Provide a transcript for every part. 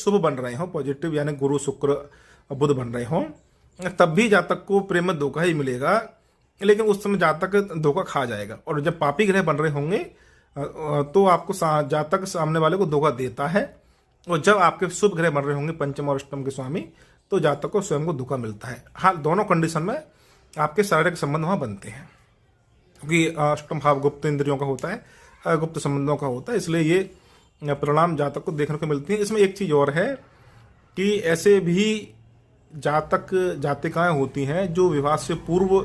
शुभ बन रहे हो, पॉजिटिव यानी गुरु शुक्र बुध बन रहे हो, तब भी जातक को प्रेम में धोखा ही मिलेगा, लेकिन उस समय जातक धोखा खा जाएगा। और जब पापी ग्रह बन रहे होंगे तो आपको जातक सामने वाले को धोखा देता है, और जब आपके शुभ ग्रह बन रहे होंगे पंचम और अष्टम के स्वामी, तो जातक को स्वयं को धोखा मिलता है। हाँ, दोनों कंडीशन में आपके शारीरिक संबंध वहाँ बनते हैं, क्योंकि अष्टम भाव गुप्त इंद्रियों का होता है, गुप्त संबंधों का होता है, इसलिए ये परिणाम जातक को देखने को मिलती है। इसमें एक चीज़ और है कि ऐसे भी जातक जातिकाएं होती हैं जो विवाह से पूर्व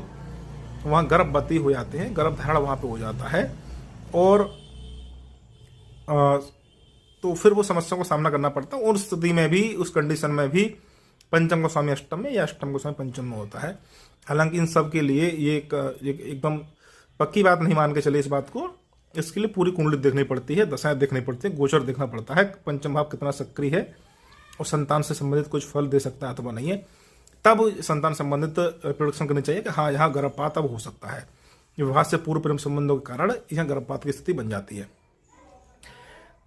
वहाँ गर्भवती हो जाते हैं, गर्भधारण वहाँ पे हो जाता है, और तो फिर वो समस्या को सामना करना पड़ता है। उस स्थिति में भी, उस कंडीशन में भी पंचम का स्वामी अष्टम में या अष्टम का स्वामी पंचम में होता है। हालांकि इन सब के लिए ये एकदम पक्की बात नहीं मान के चले इस बात को, इसके लिए पूरी कुंडली देखनी पड़ती है, दशाएं देखनी पड़ती है, गोचर देखना पड़ता है, पंचम भाव कितना सक्रिय है और संतान से संबंधित कुछ फल दे सकता है अथवा नहीं है, तब संतान संबंधित प्रोडक्शन करनी चाहिए कि हाँ यहाँ गर्भपात अब हो सकता है। विवाह से पूर्व प्रेम संबंधों के कारण यहाँ गर्भपात की स्थिति बन जाती है।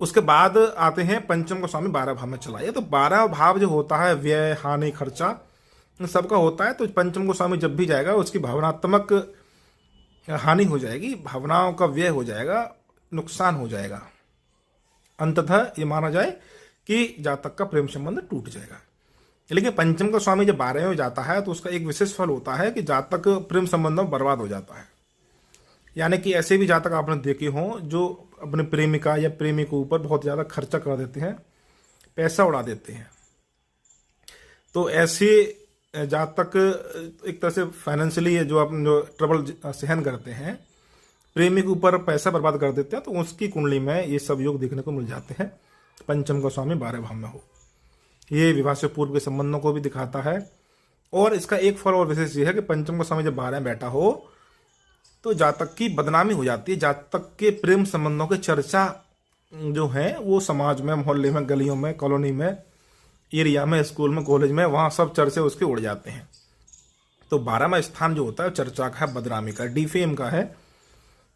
उसके बाद आते हैं पंचम का स्वामी 12 भाव में चला है, तो 12 भाव जो होता है व्यय, हानि, खर्चा सबका होता है। तो पंचम को स्वामी जब भी जाएगा उसकी भावनात्मक हानि हो जाएगी, भावनाओं का व्यय हो जाएगा, नुकसान हो जाएगा। अंततः ये माना जाए कि जातक का प्रेम संबंध टूट जाएगा। लेकिन पंचम का स्वामी जब 12 में जाता है तो उसका एक विशेष फल होता है कि जातक प्रेम संबंधों में बर्बाद हो जाता है। यानी कि ऐसे भी जातक आपने देखे हों जो अपने प्रेमिका या प्रेमी के ऊपर बहुत ज़्यादा खर्चा कर देते हैं, पैसा उड़ा देते हैं। तो ऐसे जातक एक तरह से फाइनेंशियली जो ट्रबल सहन करते हैं, प्रेमी के ऊपर पैसा बर्बाद कर देते हैं, तो उसकी कुंडली में ये सब योग देखने को मिल जाते हैं। पंचम का स्वामी 12 भाव में हो, ये विवाह से पूर्व के संबंधों को भी दिखाता है। और इसका एक फल और विशेष ये है कि पंचम का स्वामी जब 12 में बैठा हो तो जातक की बदनामी हो जाती है। जातक के प्रेम संबंधों की चर्चा जो है वो समाज में, मोहल्ले में, गलियों में, कॉलोनी में, एरिया में, स्कूल में, कॉलेज में, वहाँ सब चर्चे उसके उड़ जाते हैं। तो 12वां स्थान जो होता है चर्चा का है, बदनामी का, डिफेम का है।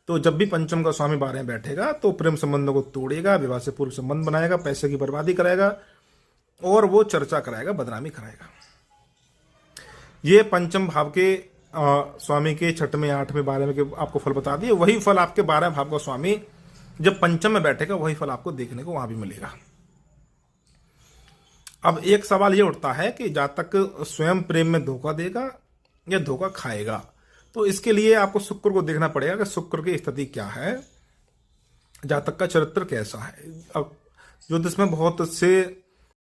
तो जब भी पंचम का स्वामी 12 में बैठेगा तो प्रेम संबंधों को तोड़ेगा, विवाह से पूर्व संबंध बनाएगा, पैसे की बर्बादी कराएगा और वो चर्चा कराएगा, बदनामी कराएगा। ये पंचम भाव के स्वामी के 6वें, 8वें, 12वें के आपको फल बता दिए। वही फल आपके 12 भाव का स्वामी जब पंचम में बैठेगा वही फल आपको देखने को वहां भी मिलेगा। अब एक सवाल ये उठता है कि जातक स्वयं प्रेम में धोखा देगा या धोखा खाएगा। तो इसके लिए आपको शुक्र को देखना पड़ेगा कि शुक्र की स्थिति क्या है, जातक का चरित्र कैसा है। अब ज्योतिष में बहुत से